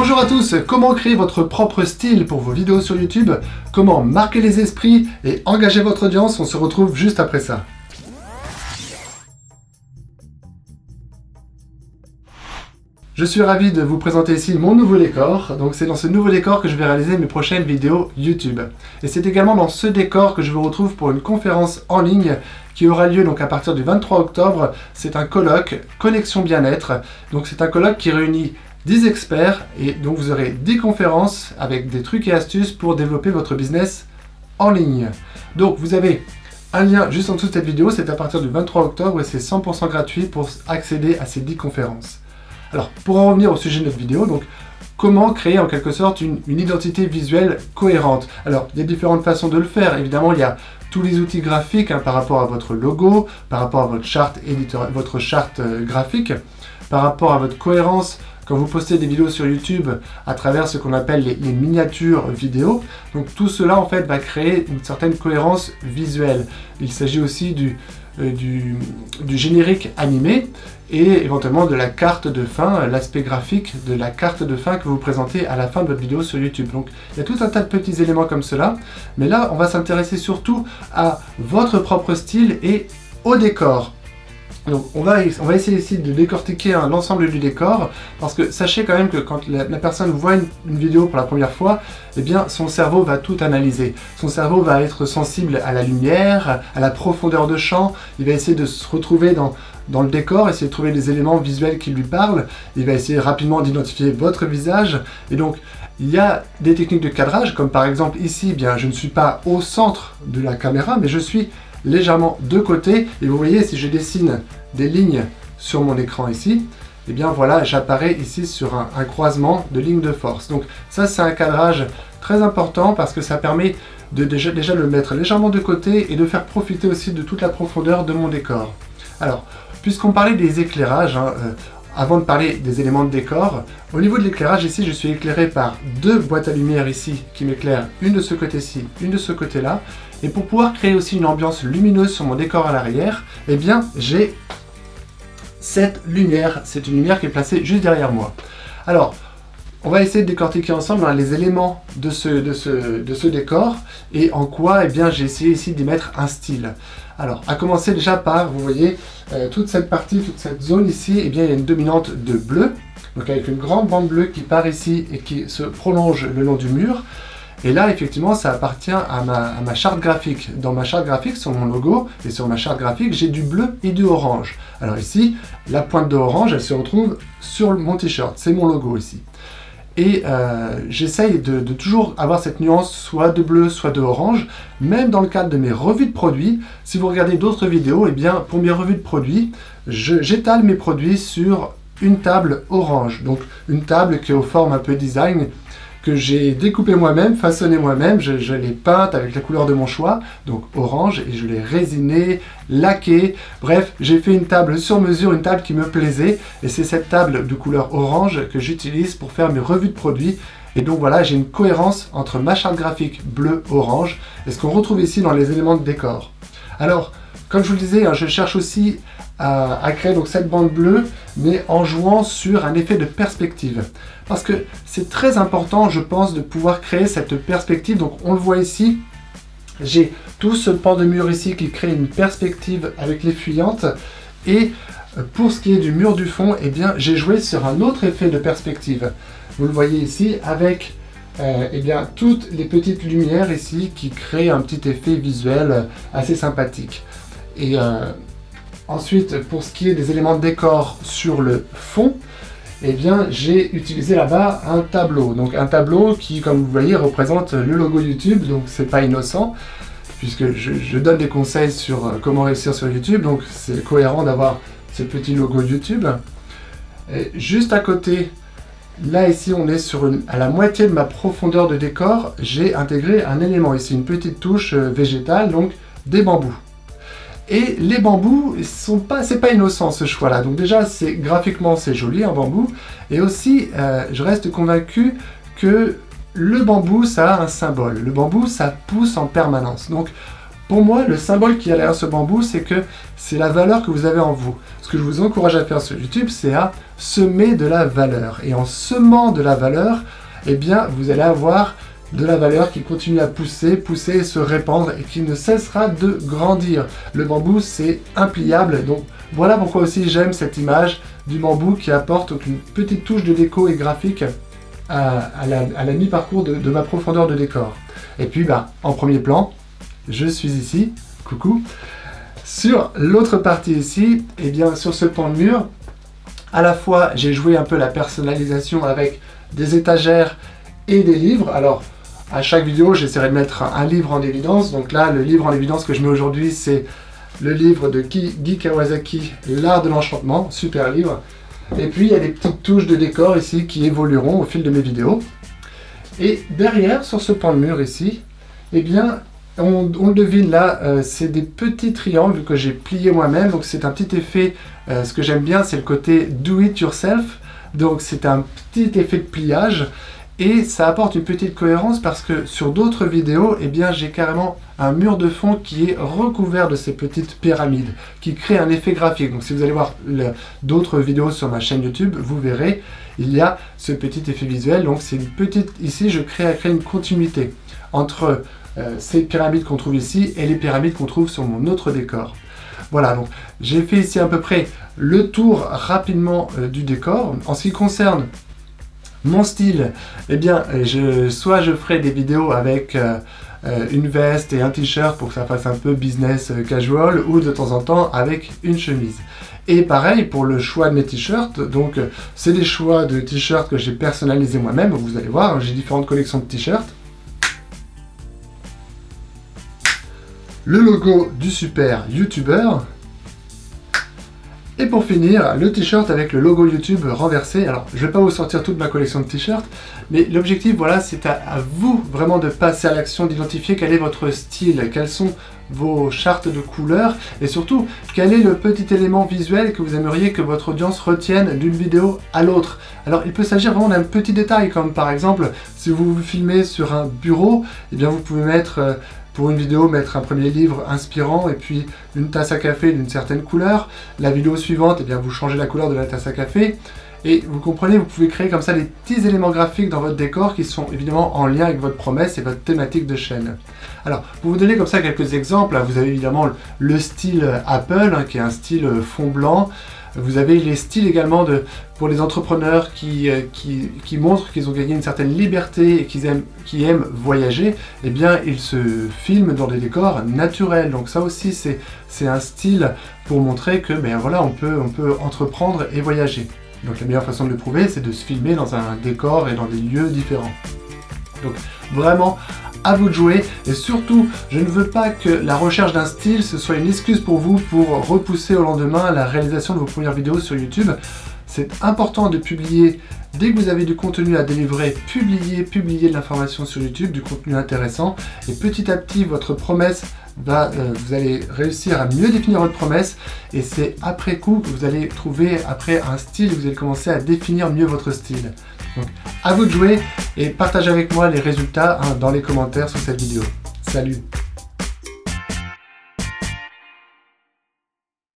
Bonjour à tous, comment créer votre propre style pour vos vidéos sur YouTube? Comment marquer les esprits et engager votre audience? On se retrouve juste après ça. Je suis ravi de vous présenter ici mon nouveau décor. Donc c'est dans ce nouveau décor que je vais réaliser mes prochaines vidéos YouTube. Et c'est également dans ce décor que je vous retrouve pour une conférence en ligne qui aura lieu donc à partir du 23 octobre. C'est un colloque Connexion Bien-être. Donc c'est un colloque qui réunit 10 experts et donc vous aurez 10 conférences avec des trucs et astuces pour développer votre business en ligne. Donc vous avez un lien juste en dessous de cette vidéo, c'est à partir du 23 octobre et c'est 100% gratuit pour accéder à ces 10 conférences. Alors, pour en revenir au sujet de notre vidéo, donc, comment créer en quelque sorte une identité visuelle cohérente? Alors, il y a différentes façons de le faire. Évidemment, il y a tous les outils graphiques par rapport à votre logo, par rapport à votre charte graphique, par rapport à votre cohérence quand vous postez des vidéos sur YouTube à travers ce qu'on appelle les miniatures vidéo. Donc, tout cela, en fait, va créer une certaine cohérence visuelle. Il s'agit aussi du générique animé et éventuellement de la carte de fin, l'aspect graphique de la carte de fin que vous présentez à la fin de votre vidéo sur YouTube. Donc il y a tout un tas de petits éléments comme cela, mais là on va s'intéresser surtout à votre propre style et au décor. Donc on va essayer ici de décortiquer l'ensemble du décor, parce que sachez quand même que quand la personne voit une vidéo pour la première fois, eh bien son cerveau va tout analyser. Son cerveau va être sensible à la lumière, à la profondeur de champ, il va essayer de se retrouver dans le décor, essayer de trouver des éléments visuels qui lui parlent, il va essayer rapidement d'identifier votre visage, et donc il y a des techniques de cadrage, comme par exemple ici, eh bien, je ne suis pas au centre de la caméra, mais je suis légèrement de côté, et vous voyez, si je dessine des lignes sur mon écran ici, et bien voilà, j'apparais ici sur un croisement de lignes de force. Donc ça, c'est un cadrage très important parce que ça permet de déjà de le mettre légèrement de côté et de faire profiter aussi de toute la profondeur de mon décor. Alors, puisqu'on parlait des éclairages, avant de parler des éléments de décor, au niveau de l'éclairage ici, je suis éclairé par deux boîtes à lumière ici qui m'éclairent, une de ce côté-ci, une de ce côté-là. Et pour pouvoir créer aussi une ambiance lumineuse sur mon décor à l'arrière, eh bien j'ai cette lumière, c'est une lumière qui est placée juste derrière moi. Alors, on va essayer de décortiquer ensemble les éléments de ce décor et en quoi eh bien j'ai essayé ici d'y mettre un style. Alors, à commencer déjà par, vous voyez, toute cette partie, toute cette zone ici, eh bien il y a une dominante de bleu, donc avec une grande bande bleue qui part ici et qui se prolonge le long du mur. Et là, effectivement, ça appartient à ma charte graphique. Dans ma charte graphique, sur mon logo et sur ma charte graphique, j'ai du bleu et du orange. Alors ici, la pointe de orange, elle se retrouve sur mon t-shirt. C'est mon logo ici. Et j'essaye de toujours avoir cette nuance soit de bleu, soit de orange, même dans le cadre de mes revues de produits. Si vous regardez d'autres vidéos, eh bien, pour mes revues de produits, j'étale mes produits sur une table orange. Donc une table qui est aux formes un peu design, que j'ai découpé moi-même, façonné moi-même, je l'ai peinte avec la couleur de mon choix, donc orange, et je l'ai résiné, laqué, bref, j'ai fait une table sur mesure, une table qui me plaisait, et c'est cette table de couleur orange que j'utilise pour faire mes revues de produits, et donc voilà, j'ai une cohérence entre ma charte graphique bleu-orange, et ce qu'on retrouve ici dans les éléments de décor. Alors, comme je vous le disais, je cherche aussi à créer donc cette bande bleue, mais en jouant sur un effet de perspective. Parce que c'est très important, je pense, de pouvoir créer cette perspective. Donc on le voit ici, j'ai tout ce pan de mur ici qui crée une perspective avec les fuyantes. Et pour ce qui est du mur du fond, eh bien j'ai joué sur un autre effet de perspective. Vous le voyez ici avec eh bien, toutes les petites lumières ici qui créent un petit effet visuel assez sympathique. Et ensuite, pour ce qui est des éléments de décor sur le fond, eh bien, j'ai utilisé là-bas un tableau. Donc un tableau qui, comme vous voyez, représente le logo YouTube, donc c'est pas innocent, puisque je donne des conseils sur comment réussir sur YouTube, donc c'est cohérent d'avoir ce petit logo YouTube. Et juste à côté, là ici, on est à la moitié de ma profondeur de décor, j'ai intégré un élément ici, une petite touche végétale, donc des bambous. Et les bambous, c'est pas innocent ce choix-là. Donc déjà, graphiquement, c'est joli, un bambou. Et aussi, je reste convaincu que le bambou, ça a un symbole. Le bambou, ça pousse en permanence. Donc, Pour moi, le symbole qui est derrière ce bambou, c'est que c'est la valeur que vous avez en vous. Ce que je vous encourage à faire sur YouTube, c'est à semer de la valeur. Et en semant de la valeur, eh bien, vous allez avoir de la valeur qui continue à pousser, pousser et se répandre et qui ne cessera de grandir. Le bambou, c'est impliable. Donc, voilà pourquoi aussi j'aime cette image du bambou qui apporte une petite touche de déco et graphique à la mi-parcours de ma profondeur de décor. Et puis, en premier plan, je suis ici, coucou. Sur l'autre partie ici, et bien sur ce pan de mur, à la fois j'ai joué un peu la personnalisation avec des étagères et des livres. Alors à chaque vidéo j'essaierai de mettre un livre en évidence. Donc là le livre en évidence que je mets aujourd'hui c'est le livre de Guy Kawasaki, L'Art de l'Enchantement, super livre. Et puis il y a des petites touches de décor ici qui évolueront au fil de mes vidéos. Et derrière sur ce pan de mur ici, eh bien on le devine là, c'est des petits triangles que j'ai pliés moi-même, donc c'est un petit effet, ce que j'aime bien c'est le côté do it yourself, donc c'est un petit effet de pliage et ça apporte une petite cohérence parce que sur d'autres vidéos, eh bien j'ai carrément un mur de fond qui est recouvert de ces petites pyramides qui créent un effet graphique. Donc si vous allez voir d'autres vidéos sur ma chaîne YouTube, vous verrez, il y a ce petit effet visuel, donc c'est une petite, ici je crée une continuité entre ces pyramides qu'on trouve ici et les pyramides qu'on trouve sur mon autre décor. Voilà, donc j'ai fait ici à peu près le tour rapidement du décor. En ce qui concerne mon style, eh bien, soit je ferai des vidéos avec une veste et un t-shirt pour que ça fasse un peu business casual, ou de temps en temps avec une chemise. Et pareil pour le choix de mes t-shirts, donc c'est des choix de t-shirts que j'ai personnalisés moi-même, vous allez voir, j'ai différentes collections de t-shirts. Le logo du super youtubeur. Et pour finir, le t-shirt avec le logo YouTube renversé. Alors, je ne vais pas vous sortir toute ma collection de t-shirts, mais l'objectif, voilà, c'est à vous vraiment de passer à l'action, d'identifier quel est votre style, quelles sont vos chartes de couleurs, et surtout, quel est le petit élément visuel que vous aimeriez que votre audience retienne d'une vidéo à l'autre. Alors, il peut s'agir vraiment d'un petit détail, comme par exemple, si vous vous filmez sur un bureau, eh bien, vous pouvez mettre... pour une vidéo, mettre un premier livre inspirant et puis une tasse à café d'une certaine couleur. La vidéo suivante, eh bien, vous changez la couleur de la tasse à café. Et vous comprenez, vous pouvez créer comme ça des petits éléments graphiques dans votre décor qui sont évidemment en lien avec votre promesse et votre thématique de chaîne. Alors, pour vous donner comme ça quelques exemples, vous avez évidemment le style Apple, qui est un style fond blanc. Vous avez les styles également pour les entrepreneurs qui montrent qu'ils ont gagné une certaine liberté et qui aiment voyager. Eh bien, ils se filment dans des décors naturels. Donc ça aussi, c'est un style pour montrer que voilà, on peut entreprendre et voyager. Donc la meilleure façon de le prouver, c'est de se filmer dans un décor et dans des lieux différents. Donc vraiment, à vous de jouer, et surtout, je ne veux pas que la recherche d'un style, ce soit une excuse pour vous pour repousser au lendemain la réalisation de vos premières vidéos sur YouTube. C'est important de publier, dès que vous avez du contenu à délivrer, publier de l'information sur YouTube, du contenu intéressant, et petit à petit, votre promesse vous allez réussir à mieux définir votre promesse, et c'est après coup que vous allez trouver après un style, vous allez commencer à définir mieux votre style. Donc à vous de jouer et partagez avec moi les résultats dans les commentaires sur cette vidéo. Salut!